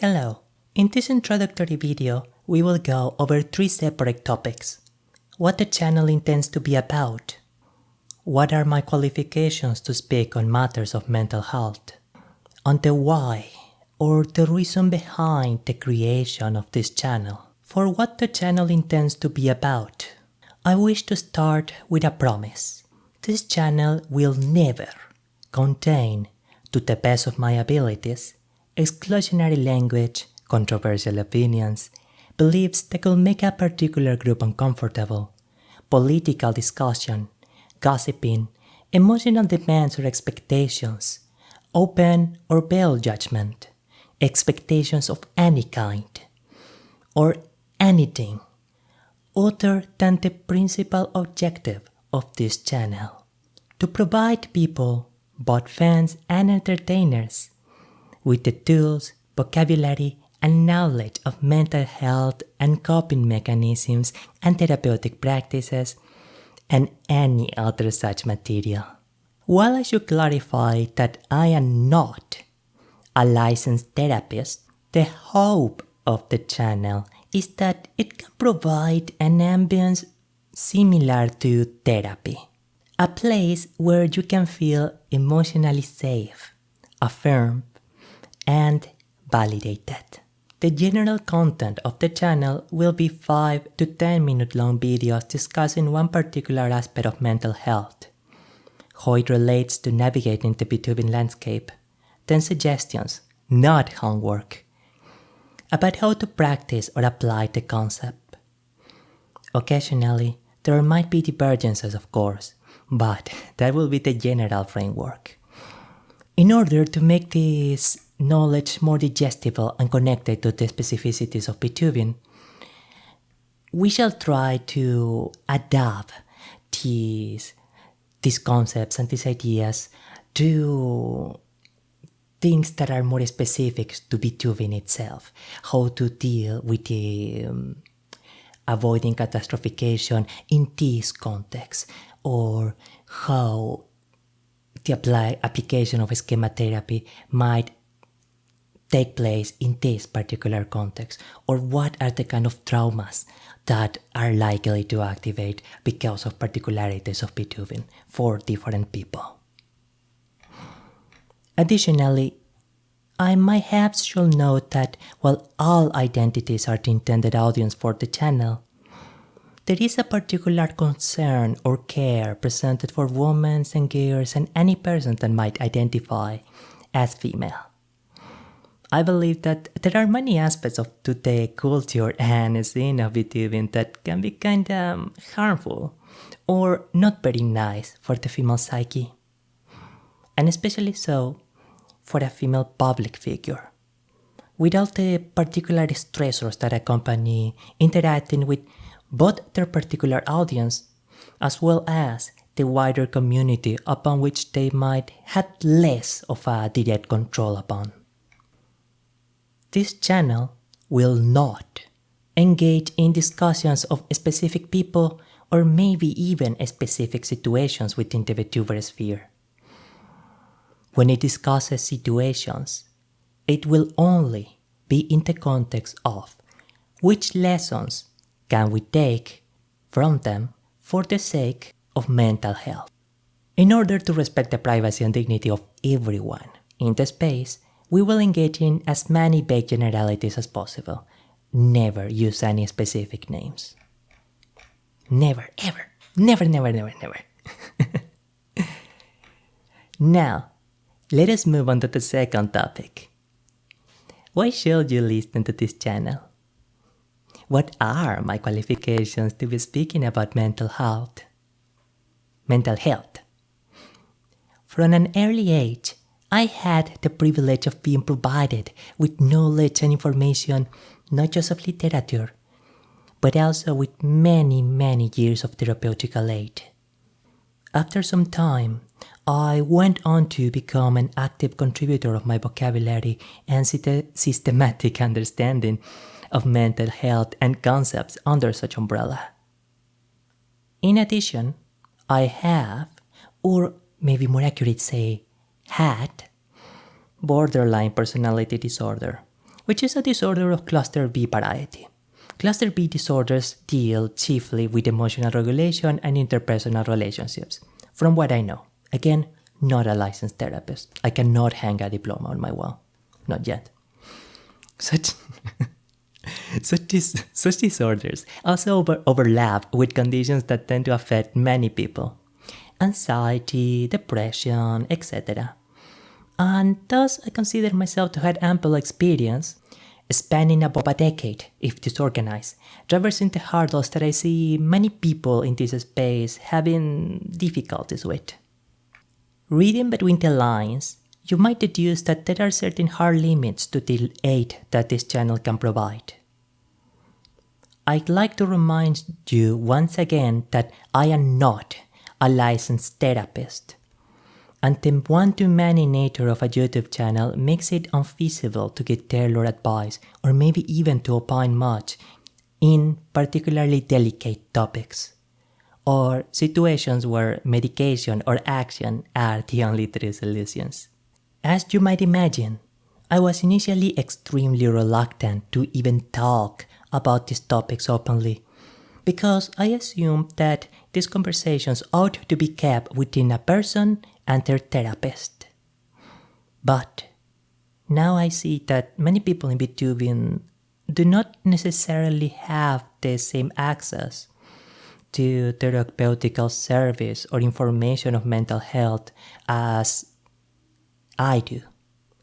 Hello, in this introductory video, we will go over 3 separate topics. What the channel intends to be about. What are my qualifications to speak on matters of mental health? On the why, or the reason behind the creation of this channel. For what the channel intends to be about, I wish to start with a promise. This channel will never contain, to the best of my abilities, exclusionary language, controversial opinions, beliefs that could make a particular group uncomfortable, political discussion, gossiping, emotional demands or expectations, open or veiled judgment, expectations of any kind, or anything other than the principal objective of this channel: to provide people, both fans and entertainers, with the tools, vocabulary, and knowledge of mental health and coping mechanisms and therapeutic practices, and any other such material. While I should clarify that I am not a licensed therapist, the hope of the channel is that it can provide an ambience similar to therapy. A place where you can feel emotionally safe, affirmed, and validated. The general content of the channel will be 5 to 10 minute long videos discussing one particular aspect of mental health, how it relates to navigating the Vtuber landscape, then suggestions, not homework, about how to practice or apply the concept. Occasionally, there might be divergences, of course, but that will be the general framework. In order to make this knowledge more digestible and connected to the specificities of Vtuber, we shall try to adapt these concepts and these ideas to things that are more specific to Vtuber itself. How to deal with the avoiding catastrophication in this context, or how the application of schema therapy might take place in this particular context, or what are the kind of traumas that are likely to activate because of particularities of Vtuber for different people. Additionally, I might should note that while all identities are the intended audience for the channel, there is a particular concern or care presented for women and girls and any person that might identify as female. I believe that there are many aspects of the culture and scene of Vtuber that can be kinda harmful or not very nice for the female psyche, and especially so for a female public figure. Without the particular stressors that accompany interacting with both their particular audience as well as the wider community upon which they might have less of a direct control upon. This channel will not engage in discussions of specific people or maybe even specific situations within the Vtuber sphere. When it discusses situations, it will only be in the context of which lessons can we take from them for the sake of mental health. In order to respect the privacy and dignity of everyone in the space, we will engage in as many vague generalities as possible. Never use any specific names. Never, ever. Never, never, never, never. Now, let us move on to the second topic. Why should you listen to this channel? What are my qualifications to be speaking about mental health? Mental health. From an early age, I had the privilege of being provided with knowledge and information, not just of literature, but also with many, many years of therapeutical aid. After some time, I went on to become an active contributor of my vocabulary and systematic understanding of mental health and concepts under such umbrella. In addition, I have, or maybe more accurate say, had, borderline personality disorder, which is a disorder of cluster B variety. Cluster B disorders deal chiefly with emotional regulation and interpersonal relationships, from what I know. Again, not a licensed therapist. I cannot hang a diploma on my wall. Not yet. Such disorders also overlap with conditions that tend to affect many people. Anxiety, depression, etc. And thus I consider myself to have ample experience, spanning above a decade, if disorganized, traversing the hurdles that I see many people in this space having difficulties with. Reading between the lines, you might deduce that there are certain hard limits to the aid that this channel can provide. I'd like to remind you once again that I am not a licensed therapist, and the one-to-many nature of a YouTube channel makes it unfeasible to get tailored advice or maybe even to opine much in particularly delicate topics, or situations where medication or action are the only three solutions. As you might imagine, I was initially extremely reluctant to even talk about these topics openly, because I assumed that these conversations ought to be kept within a person and their therapist. But now I see that many people in Vtubing do not necessarily have the same access to therapeutical service or information of mental health as I do,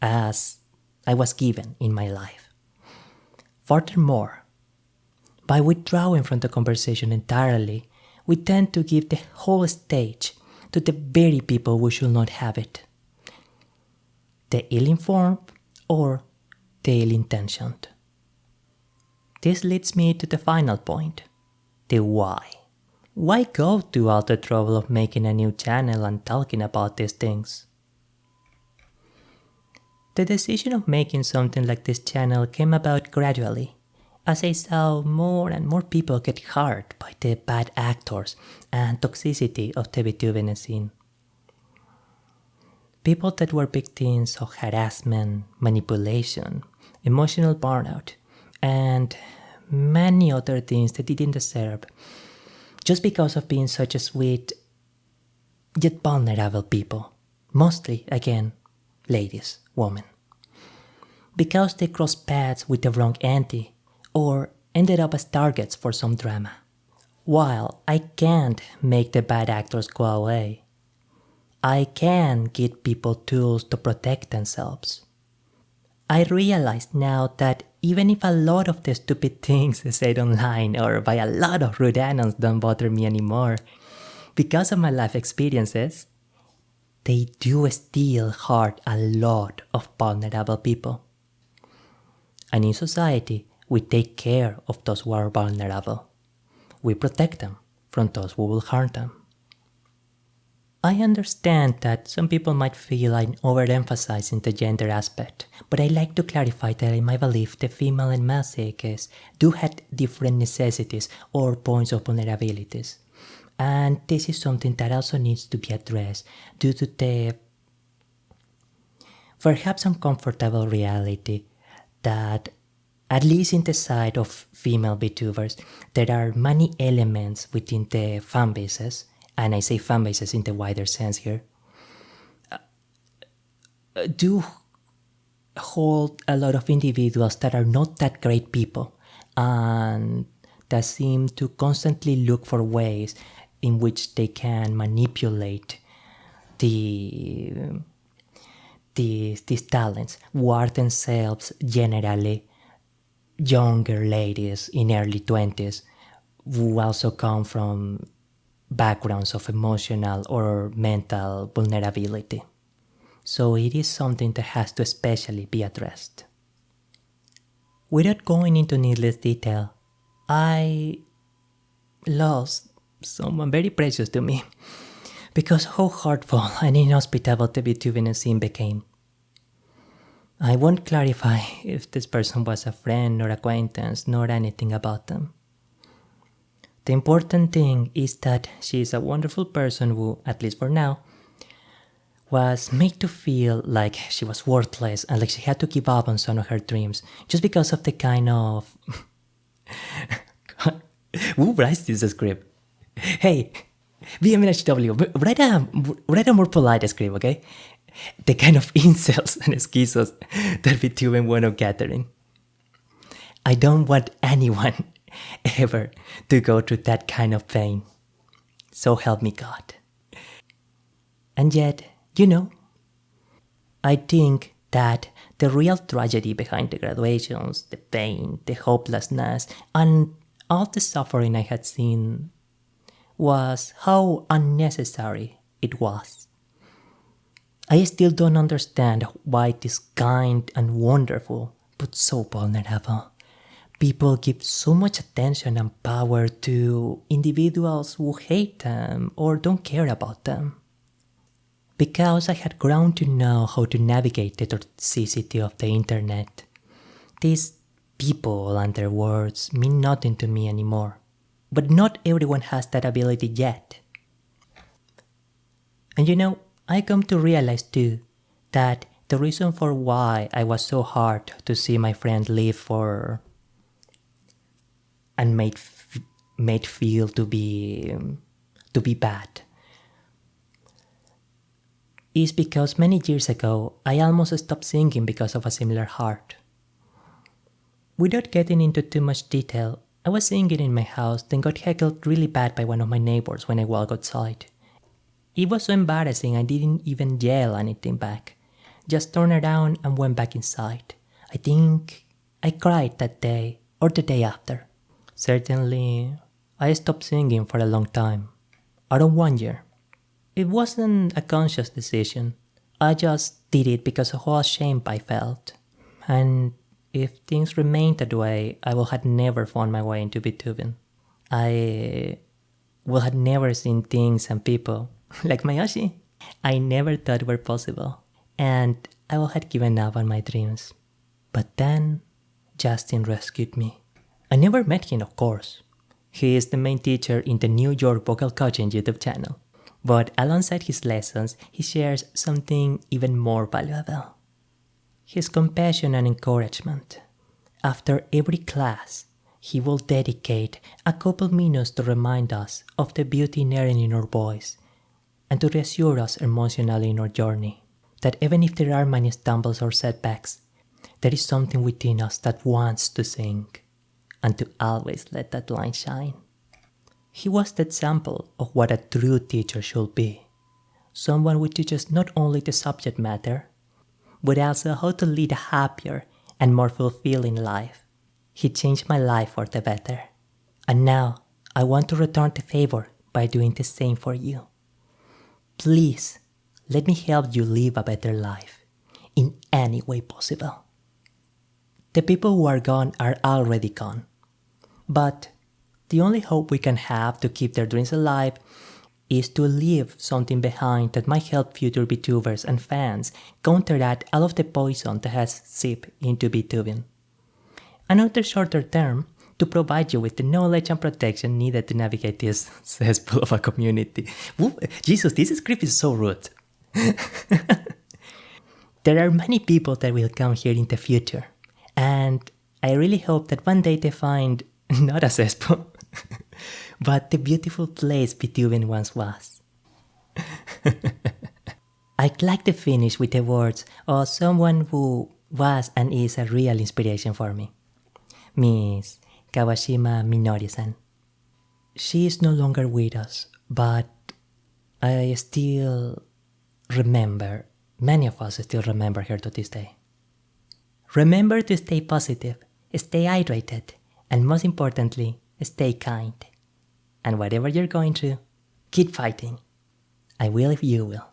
as I was given in my life. Furthermore, by withdrawing from the conversation entirely, we tend to give the whole stage to the very people who should not have it. The ill-informed or the ill-intentioned. This leads me to the final point, the why. Why go to all the trouble of making a new channel and talking about these things? The decision of making something like this channel came about gradually, as I saw more and more people get hurt by the bad actors and toxicity of the Vtuber scene. People that were victims of harassment, manipulation, emotional burnout, and many other things they didn't deserve, just because of being such a sweet yet vulnerable people. Mostly, again, ladies, women. Because they crossed paths with the wrong auntie, or ended up as targets for some drama. While I can't make the bad actors go away, I can give people tools to protect themselves. I realize now that even if a lot of the stupid things said online or by a lot of rude anons don't bother me anymore, because of my life experiences, they do still hurt a lot of vulnerable people. And in society, we take care of those who are vulnerable. We protect them from those who will harm them. I understand that some people might feel I'm overemphasizing the gender aspect, but I like to clarify that in my belief the female and male psyches do have different necessities or points of vulnerabilities. And this is something that also needs to be addressed due to the perhaps uncomfortable reality that, at least in the side of female VTubers, there are many elements within the fanbases, and I say fanbases in the wider sense here, do hold a lot of individuals that are not that great people and that seem to constantly look for ways in which they can manipulate these talents, who are themselves generally younger ladies in early 20s who also come from backgrounds of emotional or mental vulnerability. So it is something that has to especially be addressed. Without going into needless detail, I lost someone very precious to me because how hurtful and inhospitable the VTubing scene became. I won't clarify if this person was a friend or acquaintance nor anything about them. The important thing is that she is a wonderful person who, at least for now, was made to feel like she was worthless and like she had to give up on some of her dreams just because of the kind of... Who writes this script? Hey, BMNHW, write a more polite script, okay? The kind of incels and schizos that Vtuber wound up gathering. I don't want anyone ever to go through that kind of pain. So help me God. And yet, I think that the real tragedy behind the graduations, the pain, the hopelessness, and all the suffering I had seen was how unnecessary it was. I still don't understand why this kind and wonderful, but so vulnerable, people give so much attention and power to individuals who hate them or don't care about them. Because I had grown to know how to navigate the toxicity of the internet, these people and their words mean nothing to me anymore. But not everyone has that ability yet. And I come to realize too that the reason for why I was so hard to see my friend leave for and made feel to be bad is because many years ago I almost stopped singing because of a similar heart. Without getting into too much detail, I was singing in my house, then got heckled really bad by one of my neighbors when I walked outside. It was so embarrassing I didn't even yell anything back. Just turned around and went back inside. I think I cried that day or the day after. Certainly, I stopped singing for a long time. Around 1 year. It wasn't a conscious decision. I just did it because of how ashamed I felt. And if things remained that way, I would have never found my way into Vtubing. I would have never seen things and people like Mayoshi I never thought were possible. And I would have given up on my dreams. But then, Justin rescued me. I never met him, of course. He is the main teacher in the New York vocal coaching YouTube channel. But alongside his lessons, he shares something even more valuable. His compassion and encouragement. After every class, he will dedicate a couple minutes to remind us of the beauty inherent in our voice and to reassure us emotionally in our journey that even if there are many stumbles or setbacks, there is something within us that wants to sing and to always let that light shine. He was the example of what a true teacher should be. Someone who teaches not only the subject matter, but also how to lead a happier and more fulfilling life. He changed my life for the better. And now, I want to return the favor by doing the same for you. Please, let me help you live a better life, in any way possible. The people who are gone are already gone. But the only hope we can have to keep their dreams alive is to leave something behind that might help future Vtubers and fans counteract all of the poison that has seeped into Vtubing. Another shorter term, to provide you with the knowledge and protection needed to navigate this cesspool of a community. Ooh, Jesus, this script is so rude. There are many people that will come here in the future, and I really hope that one day they find not a cesspool, but the beautiful place Vtubing once was. I'd like to finish with the words of someone who was and is a real inspiration for me, Miss Kawashima Minori-san. She is no longer with us, but I still remember, many of us still remember her to this day. Remember to stay positive, stay hydrated, and most importantly, stay kind. And whatever you're going through, keep fighting. I will if you will.